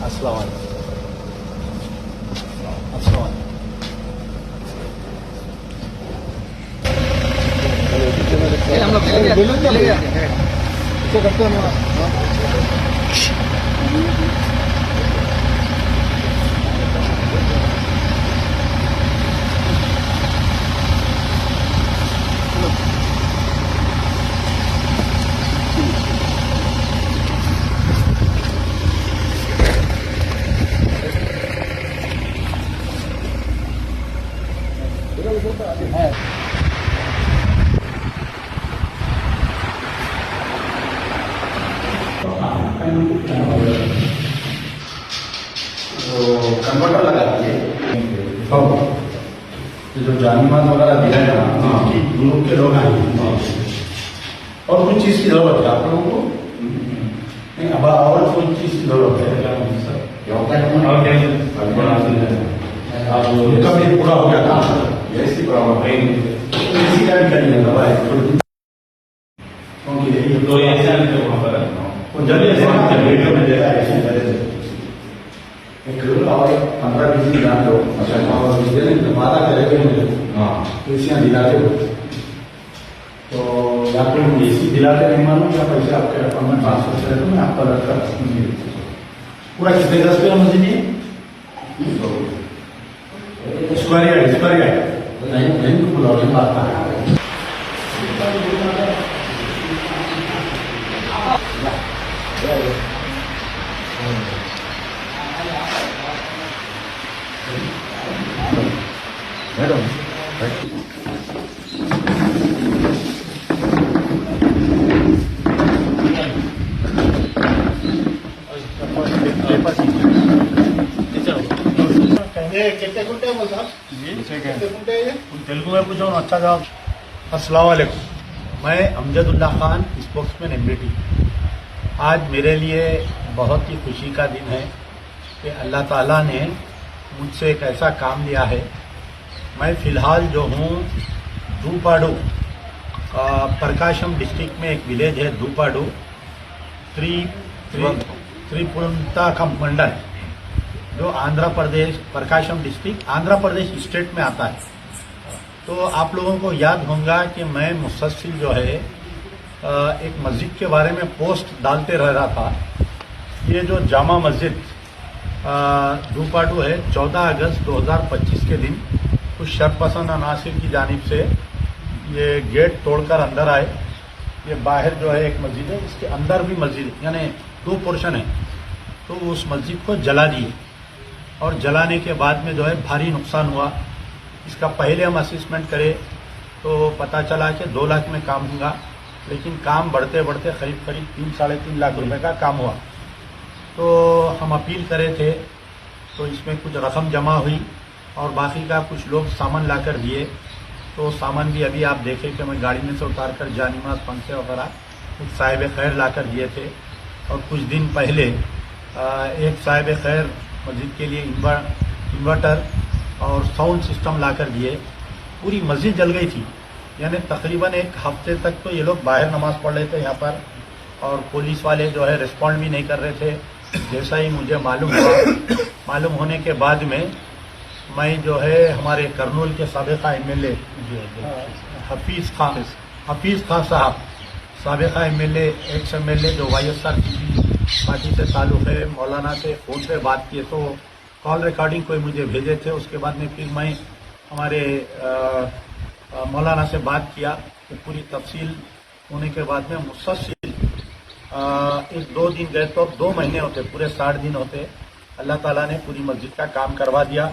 अस्सलाम वालेकुम। अस्सलाम वालेकुम। हम लोग चले गए इसे करते हैं कन्वर्टर लगा दिए जो जानीमात वगैरह दिया है ना ग्रुप के लोग आए और कुछ चीज़ की जरूरत है आप लोगों को नहीं अब और कुछ चीज़ की जरूरत है उनका भी पूरा हो गया था ऐसी प्रॉब्लम है इसी का भी करिए दवा है क्योंकि तो ऐसा नहीं वहाँ पर वो जब ऐसे वीडियो में देखा ऐसे एक 15-20 दिन डाल दो अच्छा वादा करेंगे मुझे हाँ एसियाँ दिलाते हो तो या तो एसी दिलाते नहीं मालूम या पैसे आपके अकाउंट में ट्रांसफर करें तो मैं आपका लड़का पूरा कितने दस पे मुझे नहीं स्क्वायर यार्ड नहीं तो बुलाओ बात मैडम कितने घंटे हैं साहब कितने घंटे हैं तेलुगु में पूछो अच्छा जवाब। अस्सलाम वालेकुम। मैं अमजदुल्ला खान स्पोक्समैन एमबीटी। आज मेरे लिए बहुत ही खुशी का दिन है कि अल्लाह ताला ने मुझसे एक ऐसा काम लिया है। मैं फ़िलहाल जो हूँ धूपाडू प्रकाशम डिस्ट्रिक्ट में एक विलेज है धूपाडू त्रिपुरंता का मंडल जो आंध्र प्रदेश प्रकाशम डिस्ट्रिक्ट आंध्र प्रदेश स्टेट में आता है। तो आप लोगों को याद होगा कि मैं मुसलसल जो है एक मस्जिद के बारे में पोस्ट डालते रह रहा था। ये जो जामा मस्जिद धूपाडू है 14 अगस्त 2025 के दिन कुछ शरपसंद अनासिर की जानिब से ये गेट तोड़कर अंदर आए। ये बाहर जो है एक मस्जिद है, इसके अंदर भी मस्जिद यानी 2 पोर्शन है। तो उस मस्जिद को जला दिए और जलाने के बाद में जो है भारी नुकसान हुआ। इसका पहले हम असेसमेंट करें तो पता चला कि 2 लाख में काम होगा, लेकिन काम बढ़ते बढ़ते करीब 3-3.5 लाख रुपए का काम हुआ। तो हम अपील करे थे तो इसमें कुछ रकम जमा हुई और बाकी का कुछ लोग सामान लाकर दिए। तो सामान भी अभी आप देखें कि मैं गाड़ी में से उतार कर जानीमाज पंखे वगैरह कुछ साहिब खैर लाकर दिए थे। और कुछ दिन पहले एक साहिब खैर मस्जिद के लिए इन्वर्टर और साउंड सिस्टम लाकर दिए। पूरी मस्जिद जल गई थी, यानी तकरीबन एक हफ्ते तक तो ये लोग बाहर नमाज पढ़ रहे थे यहाँ पर और पुलिस वाले जो है रिस्पॉन्ड भी नहीं कर रहे थे। जैसा ही मुझे मालूम हुआ, मालूम होने के बाद में मैं जो है हमारे करनूल के साबिका एमएलए हफीज़ खान साहब साबिका एमएलए एक्स एमएलए जो YSR पार्टी से ताल्लुक़ है, मौलाना से फ़ोन पे बात किए तो कॉल रिकॉर्डिंग कोई मुझे भेजे थे। उसके बाद में फिर मैं हमारे मौलाना से बात किया तो पूरी तफसील होने के बाद में मुसलसल 1-2 दिन गए तो 2 महीने होते, पूरे 60 दिन होते। अल्लाह ताला ने पूरी मस्जिद का काम करवा दिया।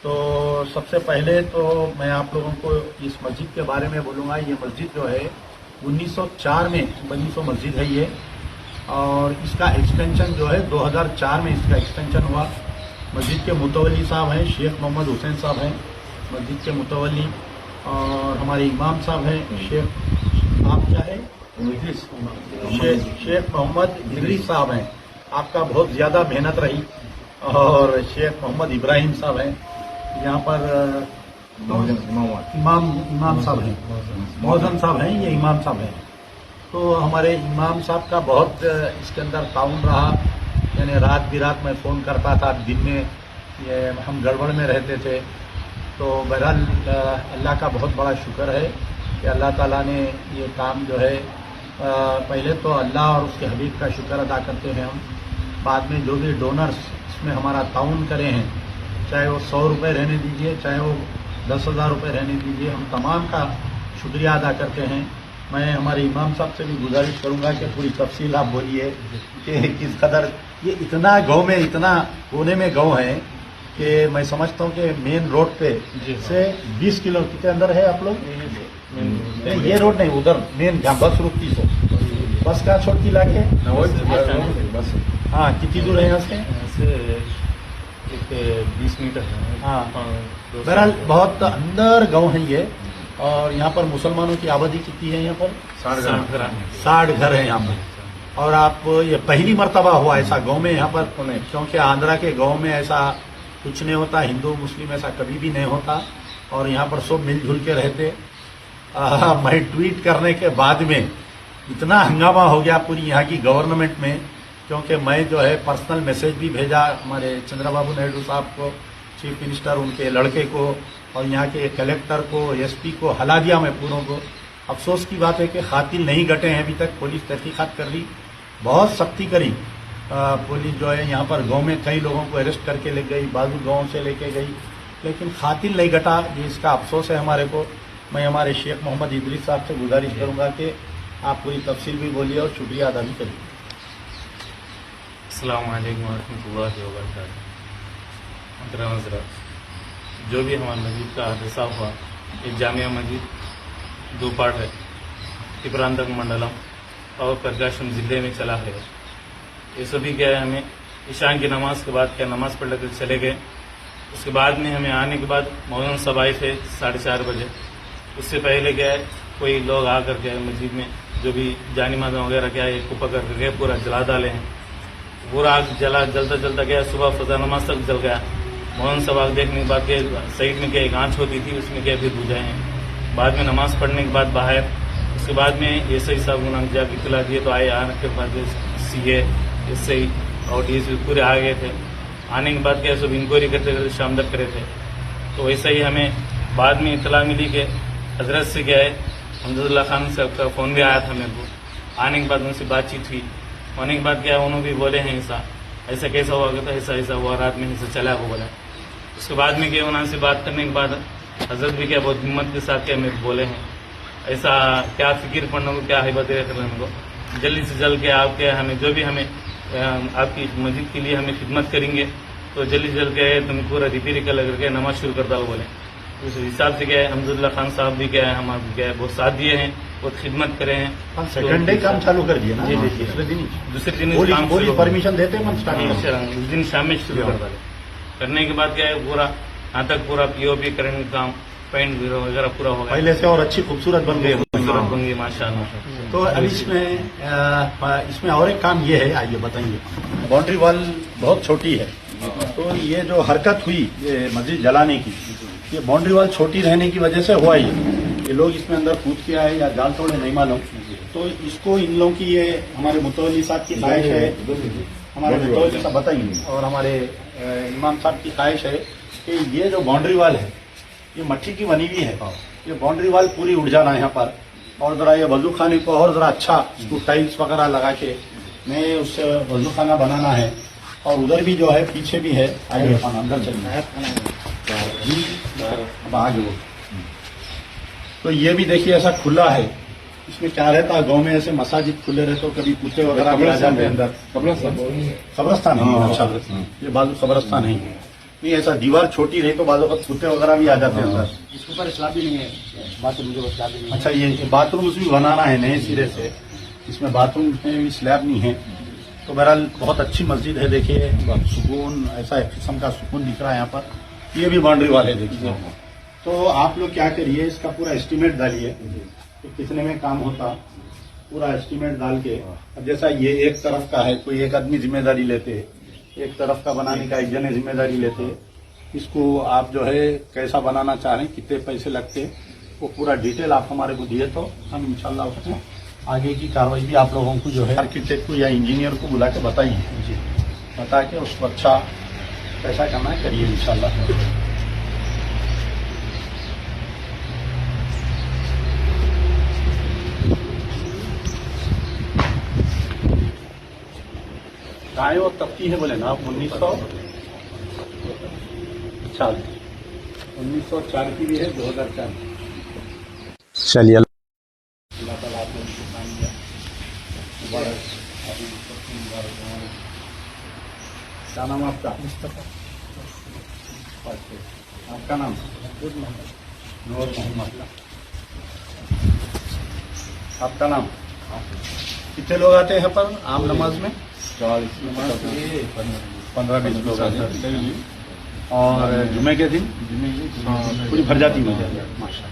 तो सबसे पहले तो मैं आप लोगों को इस मस्जिद के बारे में बोलूँगा। ये मस्जिद जो है 1904 में बनी सो मस्जिद है ये, और इसका एक्सटेंशन जो है 2004 में इसका एक्सटेंशन हुआ। मस्जिद के मुतवल्ली साहब हैं शेख मोहम्मद हुसैन साहब हैं मस्जिद के मुतवल्ली, और हमारे इमाम साहब हैं शेख आप क्या है शेख मोहम्मद इदरीस साहब हैं। आपका बहुत ज़्यादा मेहनत रही। और शेख मोहम्मद इब्राहिम साहब हैं यहाँ पर, इमाम साहब हैं, मौजन साहब हैं, ये इमाम साहब हैं। तो हमारे इमाम साहब का बहुत इसके अंदर ताउन रहा, मैंने रात बिरात मैं फ़ोन करता था, दिन में ये हम गड़बड़ में रहते थे। तो बहरहाल अल्लाह का बहुत बड़ा शुक्र है कि अल्लाह ताला ने ये काम जो है पहले तो अल्लाह और उसके हबीब का शुक्र अदा करते हैं हम। बाद में जो भी डोनर्स इसमें हमारा ताउन करे हैं, चाहे वो 100 रुपये रहने दीजिए, चाहे वो 10,000 रुपये रहने दीजिए, हम तमाम का शुक्रिया अदा करते हैं। मैं हमारे इमाम साहब से भी गुजारिश करूंगा कि पूरी तफसील आप बोलिए कि किस कदर ये इतना गाँव में, इतना कोने में गाँव है कि मैं समझता हूँ कि मेन रोड पे से 20 किलो के अंदर है आप लोग। नहीं, ये रोड नहीं, उधर मेन जहाँ बस रुकती सो बस कहाँ छोड़ती लाके। बस हाँ, कितनी दूर है यहाँ से? 20 मीटर है। हाँ, बहरहाल बहुत अंदर गांव है ये। और यहाँ पर मुसलमानों की आबादी कितनी है? यहाँ पर 60 घर है यहाँ पर। और आप ये पहली मर्तबा हुआ ऐसा गांव में यहाँ पर, क्योंकि आंध्रा के गांव में ऐसा कुछ नहीं होता, हिंदू मुस्लिम ऐसा कभी भी नहीं होता और यहाँ पर सब मिलजुल के रहते। मैं ट्वीट करने के बाद में इतना हंगामा हो गया पूरी यहाँ की गवर्नमेंट में, क्योंकि मैं जो है पर्सनल मैसेज भी भेजा हमारे चंद्रबाबू नायडू साहब को, चीफ मिनिस्टर, उनके लड़के को और यहाँ के कलेक्टर को, एसपी को हला दिया मैं पूरों को। अफसोस की बात है कि कातिल नहीं घटे हैं अभी तक। पुलिस तहकीकात कर रही, बहुत सख्ती करी पुलिस जो है यहाँ पर गांव में कई लोगों को अरेस्ट करके ले गई, बाजू गांव से लेके गई, लेकिन कातिल नहीं घटा। ये इसका अफसोस है हमारे को। मैं हमारे शेख मोहम्मद इदरीस साहब से गुजारिश करूंगा कि आप पूरी तफसील भी बोलिए और शुक्रिया अदा भी करिए। अस्सलाम वालेकुम रहमतुल्लाहि व बरकातहू। मोहतरम हज़रात, जो भी हमारे मस्जिद का हादसा हुआ, ये जामिया मस्जिद 2 पार्ट है, तिपरांतक मंडलम और प्रकाशम जिले में चला है। ये सभी क्या है, हमें ईशान की नमाज के बाद क्या नमाज पढ़ कर चले गए। उसके बाद में हमें आने के बाद मौलाना साहब आए थे 4:30 बजे। उससे पहले क्या है, कोई लोग आकर के मस्जिद में जो भी जानी माज़ा वगैरह क्या है को पकड़ कर गए, पूरा जला डाले हैं। पूरा आग जलता जलता गया, सुबह फजर नमाज तक जल गया। मौलाना साहब आग देखने के बाद के साइड में क्या एक आँच होती थी, उसमें क्या फिर बुझाए हैं। बाद में नमाज पढ़ने के बाद बाहर, उसके बाद में एसआई साहब को जाकर इतला दिए तो आए। आने के बाद सीए, एसआई और डीएसपी पूरे आ गए थे। आने के बाद क्या सब इंक्वायरी करते करते शाम तक करे थे। तो वैसा ही हमें बाद में इतला मिली कि हजरत से क्या है, हमदुल्ला खान साहब का फ़ोन भी आया था मेरे को। आने के बाद उनसे बातचीत हुई। होने के बाद क्या उन्होंने भी बोले हैं ऐसा कैसा हुआ, कहता ऐसा ऐसा हुआ, रात में ऐसा चला को बोला। उसके बाद में क्या उन्होंने से बात करने के बाद हजरत भी क्या बहुत हिम्मत के साथ क्या मेरे बोले हैं, ऐसा क्या फिक्र पड़ने को, क्या हिम्मत करने को, जल्दी से जल्द क्या आप क्या हमें जो भी हमें आपकी मस्जिद के लिए हमें खिदमत करेंगे तो जल्दी से जल्द क्या है तुम पूरा रिपेयर कर करके नमाज शुरू कर डालो बोले। उस हिसाब से क्या है हमदुल्ला खान साहब भी क्या है हम क्या है बहुत साथ दिए हैं, बहुत खिदमत करे हैं। हम सेकंड डे काम चालू कर दिए ना। जी, दूसरे दिन काम शुरू परमिशन देते हैं स्टार्टिंग उस दिन शाम में शुरू कर डाले। करने के बाद क्या है पूरा यहाँ तक पूरा पीओपी करने का काम, पेंट वगैरह पूरा हो गया, पहले से और अच्छी खूबसूरत बन गई माशाअल्लाह। तो अभी इसमें और एक काम ये है, आइए बताइए। बाउंड्री वॉल बहुत छोटी है, तो ये जो हरकत हुई ये मस्जिद जलाने की, ये बाउंड्री वॉल छोटी रहने की वजह से हुआ ये लोग इसमें अंदर कूद के आए या जाल तोड़े नहीं मालूम। तो इसको इन लोगों की ये हमारे मुतवल्ली साहब की ख्वाहिश है, हमारे मुतवल्ली साहब बताइए, और हमारे इमाम साहब की ख्वाहिश है कि ये जो बाउंड्री वॉल है ये मट्टी की बनी हुई है, ये बाउंड्री वॉल पूरी उड़ जाना है यहाँ पर। और जरा ये वजू खाने को और जरा अच्छा इसको टाइल्स वगैरह लगा के मैं उससे वजू खाना बनाना है। और उधर भी जो है पीछे भी है, आइए अंदर चलिए। अब आगे तो ये भी देखिए ऐसा खुला है, इसमें क्या रहता है गांव में ऐसे मसाजिद खुले रहते तो कभी कुत्ते वगैरह भी आ जाते हैं अंदर। कब्रस्तान है, अच्छा ये बाजू कब्रस्तान है नहीं, ऐसा दीवार छोटी रही तो बाजू कुत्ते वगैरह भी आ जाते हैं अंदर। इसके ऊपर स्लैब भी नहीं है, बाथरूम जो स्लैब नहीं है। अच्छा, ये बाथरूम भी बनाना है नए सिरे से, इसमें बाथरूम में भी स्लैब नहीं है। तो बहरहाल बहुत अच्छी मस्जिद है, देखिए सुकून, ऐसा एक किस्म का सुकून दिख रहा है यहाँ पर। ये भी बाउंड्री वाले देखिए। तो आप लोग क्या करिए, इसका पूरा एस्टीमेट डालिए तो कितने में काम होता, पूरा एस्टीमेट डाल के। अब जैसा ये एक तरफ का है, कोई एक आदमी जिम्मेदारी लेते, एक तरफ का बनाने का एक जने जिम्मेदारी लेते। इसको आप जो है कैसा बनाना चाह रहे हैं, कितने पैसे लगते, वो पूरा डिटेल आप हमारे को दिए तो हम इंशाल्लाह उसको आगे की कार्रवाई भी आप लोगों को जो है आर्किटेक्ट को या इंजीनियर को बुला के बताइए। बता के उसको अच्छा पैसा करना है, करिए इंशाल्लाह। गाय वो तपती है बोले ना आप 1904 की भी है, 2004 चलिए। अल्लाह ताला आपने उनको काम दिया, मुबारक। अभी मुबारक। क्या नाम आपका? मुस्तफा। आपका नाम? नूर मोहम्मद। आपका नाम? कितने लोग आते हैं पर आम नमाज में? 15-20 लोग आते हैं। और जुमे के दिन पूरी भर जाती है माशा।